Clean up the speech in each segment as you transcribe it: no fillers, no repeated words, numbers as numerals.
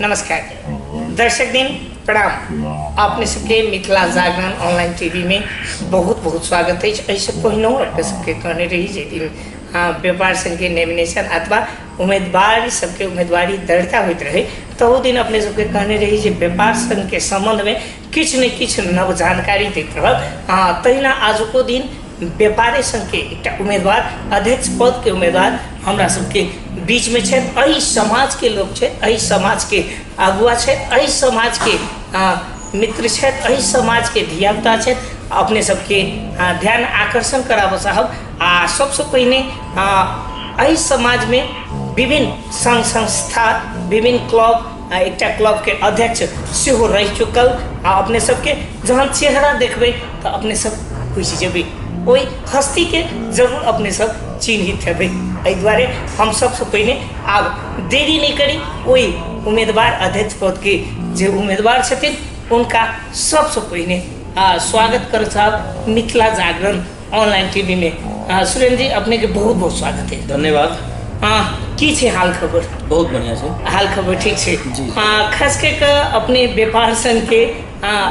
नमस्कार दर्शक दिन प्रणाम। अपने सबके मिथिला जागरण ऑनलाइन टीवी में बहुत बहुत स्वागत है। ऐसे पहिनो अपने सबके कहने रही जे दिन व्यापार संघ के नॉमिनेशन अथवा उम्मीदवार सबके उम्मीदवारी दर्ता होते रहे तो वो दिन अपने सबके कहने रही जे व्यापार संघ के संबंध में किछ न किछ नव जानकारी देते रह। तहिना आज को दिन व्यापारी संघ के एक उम्मीदवार अध्यक्ष पद के उम्मीदवार हमरा सबके बीच में छे। एहि समाज के लोग छे, एहि समाज के अगुआ छे, एहि समाज के मित्र छे, एहि समाज के धियापुता छे। अपने सबके ध्यान आकर्षण कराब चाहब। सबसे पहले एहि समाज में विभिन्न संघ संस्था विभिन्न क्लब एक क्लब के अध्यक्ष सेहो रह चुकल। अपने सबके जहाँ चेहरा देखबे तो अपने सब खुशी जेबे, वही हस्ती के जरूर अपने सब चिन्हित हेबे। एहि दुआरे हम सबसे पहले अब देरी नहीं करी वही उम्मीदवार अध्यक्ष पद के जो उम्मीदवार छथिन उनका सबसे पहले स्वागत कर साहब मिथिला जागरण ऑनलाइन टीवी में। सुरेंद्र जी अपने के बहुत बहुत स्वागत है। धन्यवाद। की छे हाल खबर? बहुत बढ़िया छे हाल खबर ठीक छे। खास करके अपने व्यापार संघ के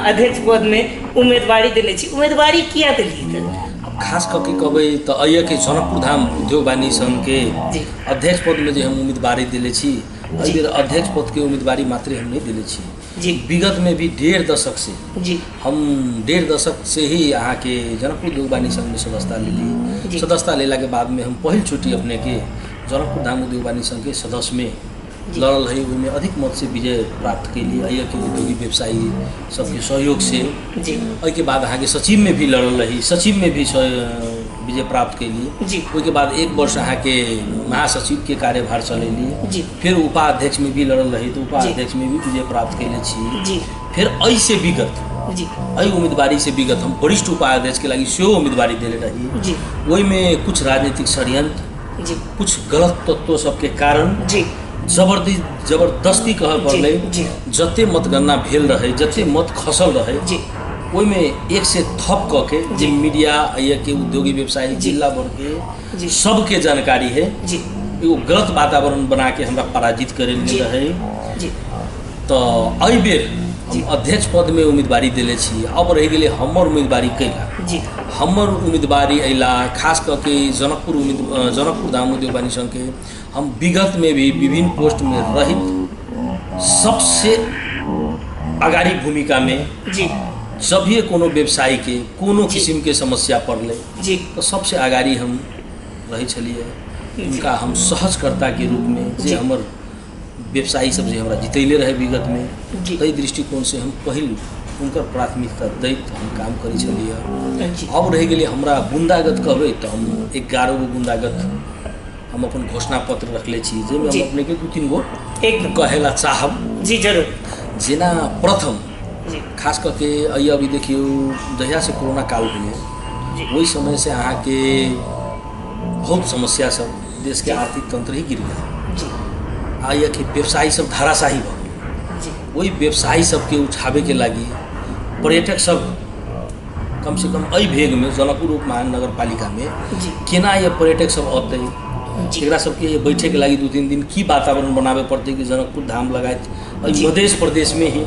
अध्यक्ष पद में उम्मीदवारी दिले छी। उम्मीदवारी किया दिली? खास करके कहबै तो अय के जनकपुर धाम उद्योग वाणिज्य संघ के अध्यक्ष पद में जो हम उम्मीदवारी दिले छी, अध्यक्ष पद के उम्मीदवारी मात्र हम नहीं दिले छी जी। विगत में भी 1.5 दशक से जी हम 1.5 दशक से ही यहाँ के जनकपुर उद्योग वाणिज्य संघ में सदस्यता ले ली। सदस्यता लेला के बाद में हम पहल छुट्टी अपने के जनकपुर धाम उद्योग वाणिज्य संघ के सदस्य में लड़ल है। उनमें अधिक मत से विजय प्राप्त के लिए अय के उद्योगी व्यवसायी सबके सहयोग से के बाद अहाँ के सचिव में भी लड़ल रही, सचिव में भी विजय प्राप्त के लिए। उसके बाद 1 वर्ष अहाँ के महासचिव के कार्यभार चलैली। फिर उपाध्यक्ष में भी लड़ल रही तो उपाध्यक्ष में भी विजय प्राप्त कैले छी। फिर ऐसे विगत अई उम्मीदवारी से विगत हम वरिष्ठ उपाध्यक्ष के लगी सेहो उम्मीदवारी दिले रही। वही में कुछ राजनीतिक षड्यंत्र कुछ गलत तत्व सबके कारण जबरदस्ती कह पड़े जते मतगणना भेल रहे जते मत खसल रहे ओई में एक से थप क के जे मीडिया ये के उद्योगी व्यवसायी जिला भर के सबके जानकारी है एगो गलत वातावरण बना के हमरा पराजित करे रहे। तो एहि बेर हम अध्यक्ष पद में उम्मीदवारी दिले छी। अब रह गए हमर उम्मीदवारी कैला हमर उम्मीदवारी अला खास करके जनकपुर धाम उद्योग वाणिज्य संघ के हम विगत में भी विभिन्न पोस्ट में रहित सबसे अगाड़ी भूमिका में जब भी कोनो व्यवसायी के कोनो किस्म के समस्या पड़ले तो सबसे अगाड़ी हम रही छलिए। उनका हम सहजकर्ता के रूप में जे हमर व्यवसायी सब जे हमरा जितैले रहे विगत में तई दृष्टिकोण से हम पहले उनकर प्राथमिकता दैत हम काम करी छलिए। अब रह गए हमरा गुंडागत कहबे तो हम 11 गो गुंडागत हम अपन घोषणा पत्र रखले छी जेमे हम अपने के 2-3 गो एक कहेला चाहब जी जरूर। जेना प्रथम खास करके अभी देखियो जहिया से कोरोना काल भेले वही समय से अहाँ के बहुत समस्या सब देश के आर्थिक तंत्र ही गिर गया। आया कि व्यवसायी सब धाराशाही भ वही व्यवसायी सबके उठावे के लगी पर्यटक सब कम से कम अई भेग में जनकपुर महानगर पालिका में केना ये पर्यटक सब अतै एकरा सबके ये बैठे के लगी 2-3 दिन की वातावरण बनावे पड़ते कि जनकपुर धाम लगायत मध्य प्रदेश में ही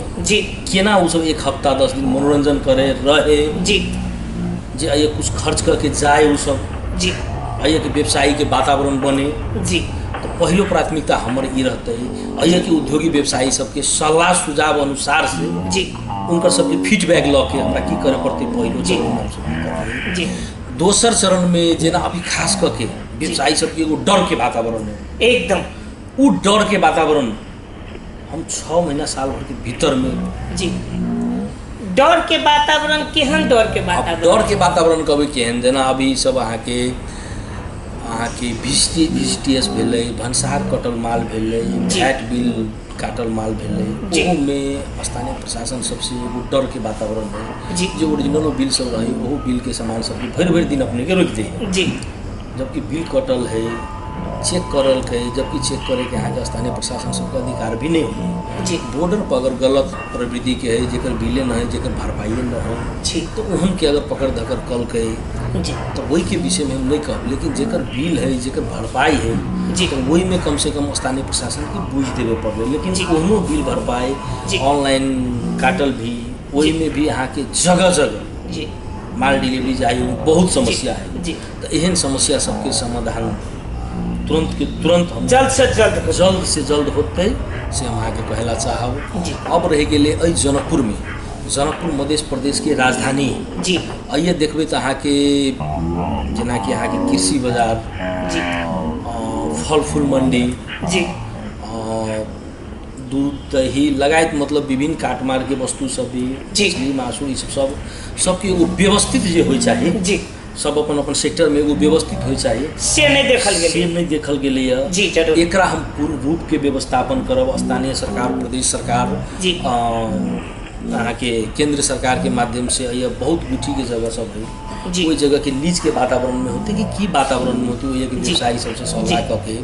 केना वो सब 1 हफ्ता 10 दिन मनोरंजन करे रहे जे ये कुछ खर्च करके जाए वो सब ये कि व्यवसायी के वातावरण बने। तो पहलो प्राथमिकता हमर ये रहते अय के उद्योगी व्यवसायी सबके सलाह सुझाव अनुसार से उनकर सबके फीडबैक ल के हमरा की करे पड़ते पहलो चरण। दोसर चरण में जेना अभी खास करके व्यवसायी सबके एगो डर के वातावरण है एकदम वो डर के वातावरण हम 6 महीना साल भर के भीतर में डर के वातावरण केहन डर के वातावरण कहबे केहन जेना अभी सब अहाँ के VGTS भेलै भंसार कटल माल भेलै वैट बिल काटल माल भेलै में स्थानीय प्रशासन सबसे एगो डर के वातावरण है। जो ओरिजिनल बिल सब रही वो बिल के सामान सब भर दिन अपने के रोक दे जबकि बिल कटल है चेक करल है जबकि चेक करे के यहाँ के स्थानीय प्रशासन सबका अधिकार भी नहीं हो। बॉर्डर पर अगर गलत प्रवृत्ति के है जेकर बिले न है जेकर भरपाई न हो तो उन के अगर पकड़ धकर कल के जी तो वही के विषय में हम नहीं कहब, लेकिन जेकर बिल है, जेकर भरपाई है जी तो वही में कम से कम स्थानीय प्रशासन के बुझ देवे पड़े। लेकिन कोनो बिल भरपाई जी ऑनलाइन काटल भी, वही में भी यहाँ के जगह जगह जी माल डिलीवरी जाए बहुत समस्या है। जी तो एहन समस्या सबके समाधान तुरंत के तुरंत हम जल्द से जल्द होते से हम अहाँके कहला चाहब। जी अब रह गए अइ जनकपुर में, जनकपुर मध्य प्रदेश के राजधानी जी आइए देखबे तो अहाँके जेना कि अहाँके कृषि बाजार, जी फल फूल मंडी, जी दूध दही लगायत मतलब विभिन्न काटमार के वस्तु सब भी, जी मछली मासु ई सब सबके एगो व्यवस्थित जे होइ चाहिए, जी सब अपन अपन सेक्टर में एगो व्यवस्थित होइ चाहिए, से नहीं देखल गेलै जी जरूर। एकरा हम पूर्ण रूप के व्यवस्थापन करब। स्थानीय सरकार, प्रदेश सरकार जी अहाँ के केंद्र सरकार के माध्यम से ये बहुत गुठी के जगह सब है जी कोई जगह के लीज के वातावरण में होते कि वातावरण में होती है कि व्यवसायी सबसे सलाह करके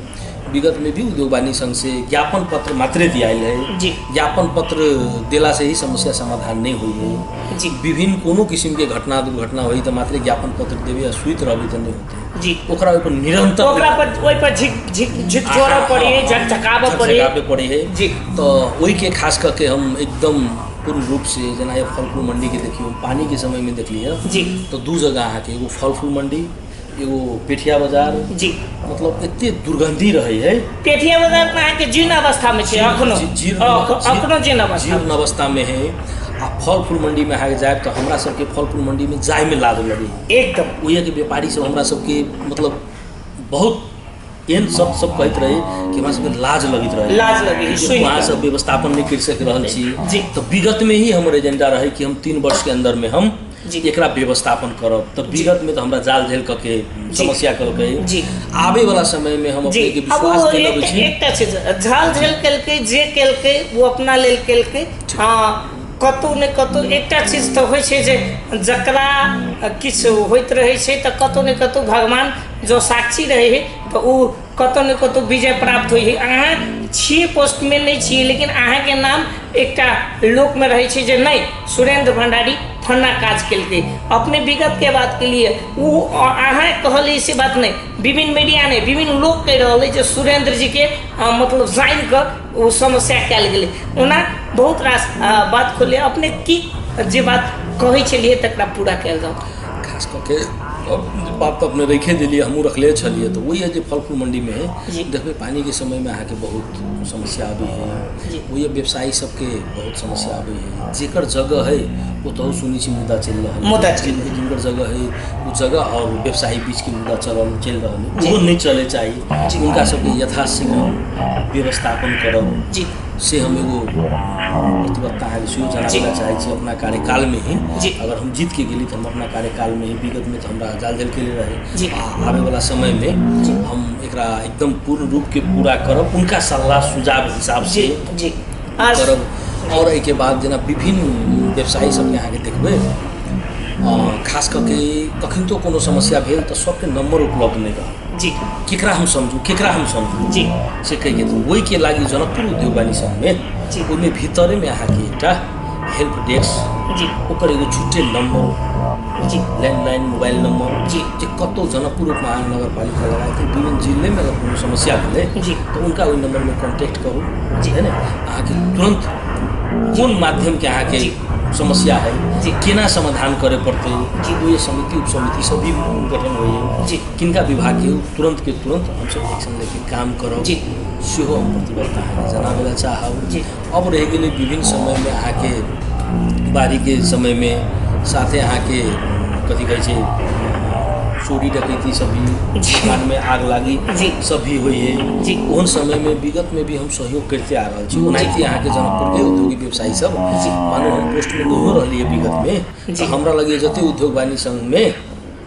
विगत में भी उद्योग वाणिज्य संघ से ज्ञापन पत्र मात्रे दिया है जी। ज्ञापन पत्र दिला से ही समस्या समाधान नहीं हुई है जी। विभिन्न कोनो किस्म के घटना दुर्घटना हुई तो मात्रे ज्ञापन पत्र देवे अस्वीत रहबे तो नहीं होते जी। ओकरा ऊपर निरंतर ओहि पर झिकझोरा पड़ी है, झकझकावे पड़ी है जी। तो वही के खास करके हम एकदम पूर्ण रूप से जना ये फल फूल मंडी के देखियो पानी के समय में देख लिया जी तो दू जगह अहाँ के एगो फल फूल मंडी, एगो पेठिया बाजार जी। मतलब इतने दुर्गंधी रही है। पेठिया बाजार में अहाँ के जीर्ण अवस्था में छै, अखनो जीर्ण अवस्था में है। आ फल फूल मंडी में अहाँ जाए तो हमरा सबके फल फूल मंडी में जाए में लाज लगे एकदम। वही के व्यापारी सब हमरा सबके मतलब बहुत एहन सब कहते रहे कि हमरा सबके लाज लगे वहाँ सब व्यवस्थापन नहीं कर सक रहल छी। तो विगत में ही हमर एजेंडा रहे कि हम 3 वर्ष के अंदर में हम एकरा व्यवस्थापन करब। तो विगत में तो हमरा जाल झेल करके समस्या करके आवे वाला समय में हम अपने के विश्वास दिलाबै छी। एकटा चीज जाल झेल केलकै जे केलकै वो अपना लेल केलकै। हाँ कतौ ने कतौ एकटा चीज तो होइ छै जे जकरा किछु होइत रहै छै तऽ कतौ ने कतौ भगवान जो साक्षी रहे है तो वो कतौ ने कतौ विजय प्राप्त हुई है। अहाँ छियै पोस्ट में नहीं छियै लेकिन अहाँ के नाम एकटा लोक में रहे छै जे नहीं सुरेंद्र भंडारी फन्ना काज केलकै। अपने विगत के बात के लिए वो अहाँ कहल से बात नहीं, विभिन्न मीडिया ने विभिन्न लोग कह रहे जो सुरेंद्र जी के मतलब जान कर वो समस्या कल गए ओना बहुत रास बात खोले अपने की जे बात कहे छलिए तकरा पूरा कल जाओ। खास करके बात तो अपने रखे दिलिए हमू रखले छलिए तो वही है जो फल फूल मंडी में है देखिए पानी के समय में अहाँ के बहुत समस्या आबी है। वही व्यवसायी सबके बहुत समस्या आबी है। जेकर जगह है वो तो सुनी छी मुद्दा चल रहा है, जिनकर जगह है वो जगह और व्यवसायी बीच के मुद्दा चल रहा है वो नहीं चले चाहिए। उनका सबके यथाशीघ्र व्यवस्थापन करब से हम एगो प्रतिबद्धता है सुयो जनाबे चाहे अपना कार्यकाल में ही। अगर हम जीत के गेली तो हम अपना कार्यकाल में ही, विगत में तो हमरा जाल झेल के लिए रहे आवे वाला समय में हम एकरा एकदम पूर्ण रूप के पूरा करब, उनका सलाह सुझाव हिसाब से करब। और एक बाद जना विभिन्न व्यवसायी सब यहाँ के देखबे खास करके कखन तो कोनो समस्या भेल तो सबके नंबर उपलब्ध नहीं रहा केकरा हम समझू जी से कहिए तो वही के लागी जनकपुर उद्योग वाणिज्य संघ में उनमें भीतरे में अहाँ के एकटा हेल्प डेस्क ओकर एगो छुट्टे नंबर लैंडलाइन मोबाइल नंबर जे कतौ जनकपुर महानगर पालिका लगाए थे विभिन्न जिले में अगर कोनो समस्या भेले तो उनका वही नंबर में कॉन्टेक्ट करूँ है ना। अहाँ के तुरंत कौन माध्यम के अहाँ के समस्या है केना समाधान करे पड़ते ये समिति उप समिति सभी गठन हुई किनका विभाग के तुरंत के तुरंत हम सब एक्शन लेके काम करो सेहो हम प्रतिबद्धता है जनाबे चाहब। अब रह गए विभिन्न समय में अहाँ के बारी के समय में साथे अहाँ के कथी कहै छै चोरी डकैती सभी दुकान में आग लागी सभी हुई है। उन समय में विगत में भी हम सहयोग करते आ रहा छी। ओनाहिते यहाँ के जनकपुर के उद्योगी व्यवसायी सब मानो हम पोस्ट में नहीं रही है विगत में तो हमरा लगे जते उद्योग वाणिज्य संघ में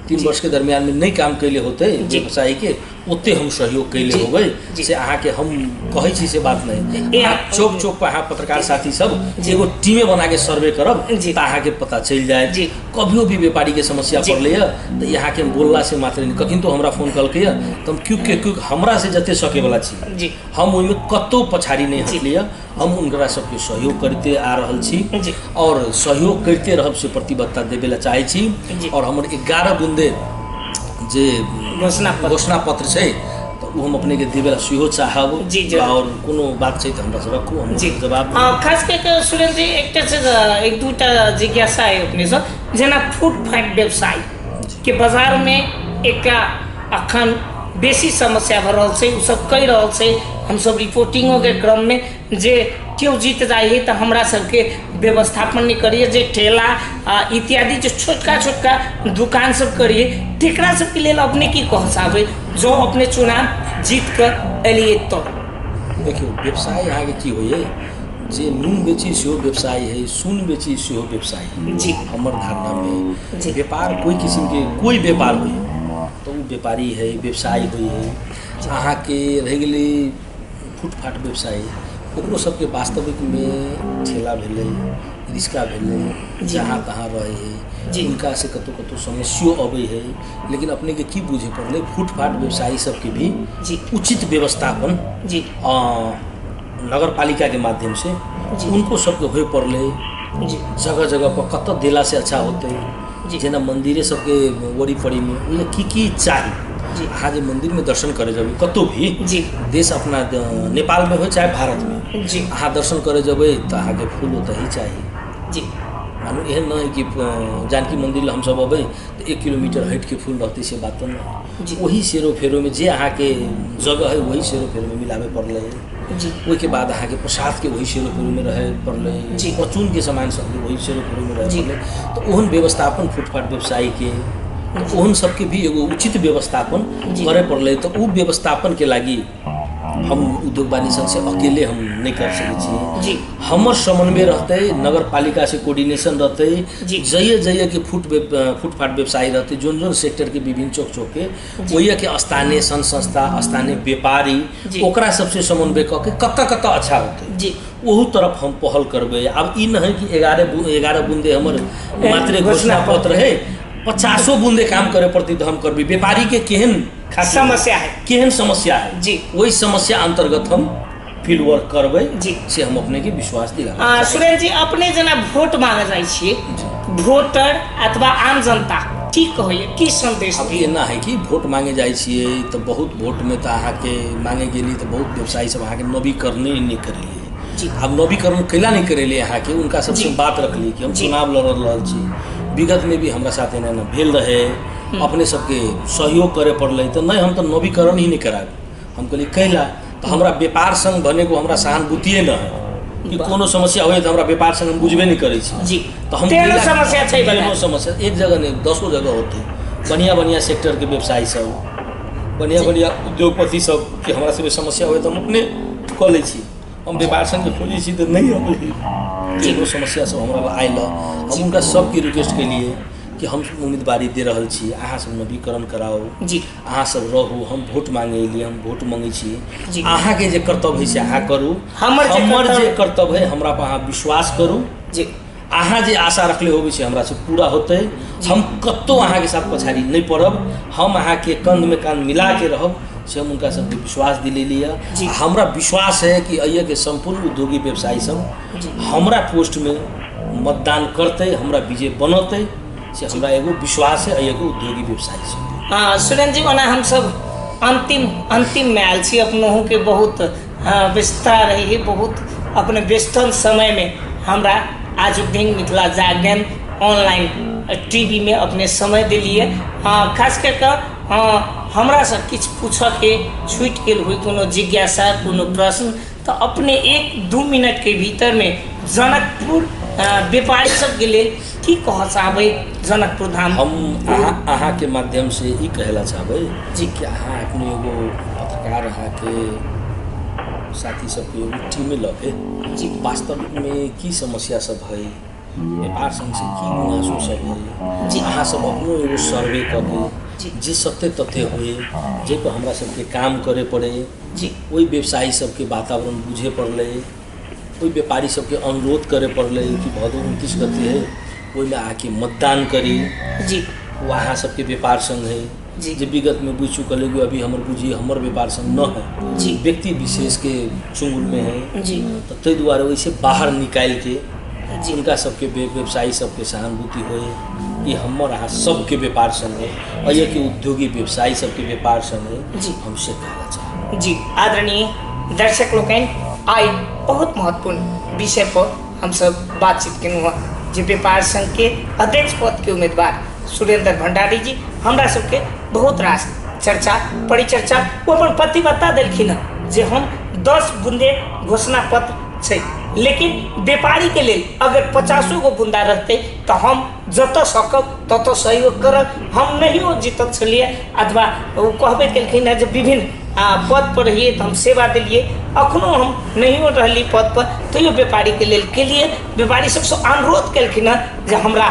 3 वर्ष के दरमियान में नहीं काम कैले होते व्यवसायी के उतने हम सहयोग कैले हो गए से अहाँ के हम कहे छी से बात नहीं चौक चौक पर अहाँ पत्रकार साथी सब एगो टीमे बना के सर्वे करब तो अहाँ के पता चल जाए कभियो भी व्यापारी के समस्या पड़ले तो यहाँ के बोलला से मात्र नहीं कखिन तो हमरा फोन कल तो हम क्यों हमरा से जते सके वाला छी हम ओइमे कतो पछाड़ी नहीं हटलिए हम उनकरा सबके सहयोग करते आ रहल छी और सहयोग करते रहब से प्रतिबद्धता देवे ला चाहे छी। और हमर 11 बूंद बुंदे जे घोषणा पत्र छै तो वो हम अपने के देवेला सेहो चाहब जी, जी। और कोनो बात छै तो हमरा से रखू हम जी जवाब खास करके सुरेंद्र जी एक दूटा जिज्ञासा है अपने से जेना फुटपाथ व्यवसाय के बाजार में एक अखन बेसी समस्या भऽ रहल छै, उ सब कहि रहल छै, हम सब रिपोर्टिंगों के क्रम में जे केओ जीत जाइए तो हमरा सबके व्यवस्थापन नहीं करिए, जे ठेला इत्यादि जो छोटका दुकान सब करिए तेकरा सबके लेल अपने की कह चाहबै जो अपने चुनाव जीत कर एलिए तो? देखियो व्यवसाय यहाँ के की होइए जे नून बेची सेहो व्यवसाय है, सून बेची सेहो व्यवसाय है जी। हमर धारणा में जी। व्यापार कोई किस्म के कोई व्यापार होइए तो वो व्यापारी है, व्यवसाय हुई है। अहाँ के रह गेलै फुटपाथ व्यवसाय ओकरो सबके वास्तविक में ठेला भेलै, रिक्शा भेलै, जहाँ तहाँ रहे है, उनका से कतौ समस्या अबै है, लेकिन अपने के की बुझे पड़ले फुटपाथ व्यवसायी सबके भी उचित व्यवस्थापन नगर पालिका के माध्यम से उनको सबके होए पड़ले जगह जगह पर कत देला से अच्छा होते जेना मंदिरे सबके वरीपरी में उन्हें की चाहिए अहाँ जे मंदिर में दर्शन करे जब कतौ भी देश अपना नेपाल में हो चाहे भारत में अहाँ दर्शन करे जब तो अहाँ के फूल होता ही चाहिए मानो एहन न है कि जानकी मंदिर हम सब अबै तो 1 किलोमीटर हट के फूल रहते से बात नहीं, वही सेरो फेरो में जे अहाँ के जगह है वही सेरो फेरो में मिलावे पड़ले वही के बाद अहाँ के प्रसाद के वही सेरो फेरो में रहे पड़ले परचून के सामान सब वही सेरो फेरो में रहे पड़ले तो ओहन व्यवस्थापन फुटपाथ व्यवसायी के ओहन सबके भी एगो उचित व्यवस्थापन करे पड़ले तो उ व्यवस्थापन के लागी हम उद्योग वाणी संघ से अकेले हम नहीं कर सके छी, हमर समन्वय रहते नगर पालिका से कोऑर्डिनेशन रहते जइए के फुटपाथ व्यवसायी रहते जोन सेक्टर के विभिन्न चौक के वही के स्थानीय संस्था स्थानीय व्यापारी ओकरा सबसे समन्वय करके कत अच्छा होते वहू तरफ हम पहल करबे। अब ई नहीं कि 11 बूंदे हमर मात्र घोषणा पत्र है 50 बूंदे काम करे पड़ती तो हम करबी व्यापारी के केहन समस्या है जी वही समस्या अंतर्गत हम फील्ड वर्क करबै से हम अपने के विश्वास दिला। सुरेंद्र जी अपने जना वोट मांगे जाइ छियै वोटर अथवा आम जनता की कहैए की संदेश अब एना है कि वोट मांगे जाइ छियै तो बहुत वोट में तो अहाँ के मांगे गेली तो बहुत व्यवसायी सब अहाँ के नवीकरण नहीं करेलिए। अब नवीकरण कैला नहीं करेलिए अहाँ के उनका सबसे बात रखली कि हम चुनाव लड़ रहल छी, विगत में भी हमरा साथ एना भेल रहे अपने सबके सहयोग करे पड़ले तो नहीं हम तो नवीकरण ही नहीं कराब हम कहली कैला तो हमरा व्यापार संघ बने को हमरा सहानुभूतिए न है कि कोनो समस्या हो तो हमरा व्यापार संघ हम बुझबे नहीं करे छी तो हम समस्या एक जगह नहीं 10 जगह होते बढ़िया सेक्टर के व्यवसायी सब बढ़िया उद्योगपति सब कि हमरा से समस्या हो तो हम अपने कऽ लै छी, हम व्यापार संघ के खोजी छी तो नहीं हो समस्या सब हमरा आयल हम उनका सबके रिक्वेस्ट के लिए कि हम उम्मीदवारी दे रहल छी अहाँ सब नवीकरण कराओ अहाँ सब रहू हम वोट मांगे लिए हम वोट मांगे छी अहाँ के जे कर्तव्य है से अहाँ करू हमर जे कर्तव्य है हमरा पर अहाँ विश्वास करू अहाँ जे आशा रखले होबे से हमरा से पूरा होते हम कत्तो अहाँ के साथ पछाड़ी नहीं पड़ब हम अहाँ के कंध में कान मिला के रहब से हम उनका सबके विश्वास दिले लिया। हमरा विश्वास है कि अइया के संपूर्ण उद्योगी व्यवसायी सब हमरा पोस्ट में मतदान करते हमरा विजय बनते से हमरा एगो विश्वास है एगो उद्योगी व्यवसायी से। सुरेंद्र जी ओना हम सब अंतिम में आयल छी अपनों के बहुत व्यस्तता रही है बहुत अपने व्यस्तन समय में हमरा आज दिन मिथिला जागरण ऑनलाइन टीवी में अपने समय दिलिए खास करके हमरा से किछ पूछे के छूट गेल हुई कोनो जिज्ञासा कोनो प्रश्न तो अपने 1-2 मिनट के भीतर में जनकपुर व्यापारी सब के लिए की कह चाहबै जनकपुर धाम हम अहाँ के माध्यम से ई कहला चाहबै कि अहाँ अपने एगो पत्रकार अहाँ के साथी सबके एगो टीम में लगे वास्तविक में की समस्या सब है व्यापार संघ से की गुनासो सब है अहाँ सब अपनो एगो सर्वे करके जे सत्य तथ्य हुए जे पर हमरा सबके काम करे पड़े वही व्यवसायी सबके वातावरण बुझे पड़ले कोई व्यापारी सबके अनुरोध करे पड़ले कि भदौ 29 गते है ओहि में आके मतदान करी वहाँ सबके व्यापार संघ है जे विगत में बुझ चुकल है अभी हमर बुझिए हमर व्यापार संघ न है व्यक्ति विशेष के चुंगुल में है तो तै द्वारा वैसे बाहर निकाल के उनका सबके व्यवसायी सबके सहानुभूति होए ये हमर अहाँ सबके व्यापार संगे और ये कि उद्योगी व्यवसायी सबके व्यापार संगे जी हमसे कहना चाहिए। जी आदरणीय दर्शक लोग आज बहुत महत्वपूर्ण विषय पर हम सब बातचीत केलहुँ हँ जे व्यापार संघ के अध्यक्ष पद के उम्मीदवार सुरेंद्र भंडारी जी हमरा सबके बहुत रास चर्चा परिचर्चा वो अपन प्रतिबद्धता दिलखिन हँ जे हम 10 बूंदे घोषणा पत्र छै, लेकिन व्यापारी के लिए अगर 50 गो बूंदा रहते तो हम जत सकब तत सहयोग करब। हम नहीं जीतल छलिए अथवा वो कहबे केलखिन है जे विभिन्न पद पर रहिए तो हम सेवा दिलिए, अखनो हम नहीं रही पद पर तो ये व्यापारी के लिए व्यापारी सबसे अनुरोध केलखिन जे हमरा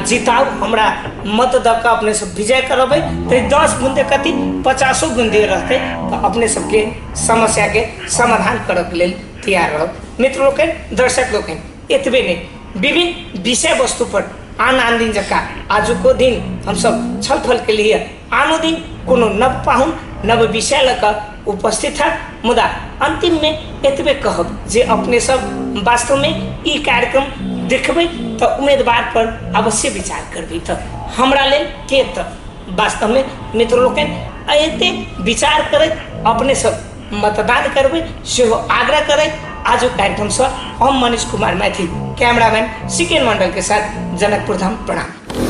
जिताउ, हमरा मत दऽ कऽ अपने सब विजय करबै तो 10 बूंदे कथी 50 बूंदे रहते तो अपने सबके समस्या के समाधान करब लेल तैयार रहब। मित्र लोग दर्शक लोग एतबे नहीं विभिन्न विषय वस्तु पर आन दिन जका आज को दिन हम सब छलफल के लिए आनो दिन कोनो नव पाहुन नव विषय लक उपस्थित है, मुदा अंतिम में एतबे कहब जे अपने सब वास्तव में ई कार्यक्रम देखबै तो उम्मीदवार पर अवश्य विचार करबै तो हमरा लेल के तो वास्तव में मित्र लोग एते विचार करैत अपने सब मतदान करबै सेहो आग्रह करैत आज कार्यक्रम से हम मनीष कुमार मैथिल कैमरामैन सिकेन मंडल के साथ जनकपुर धाम प्रणाम।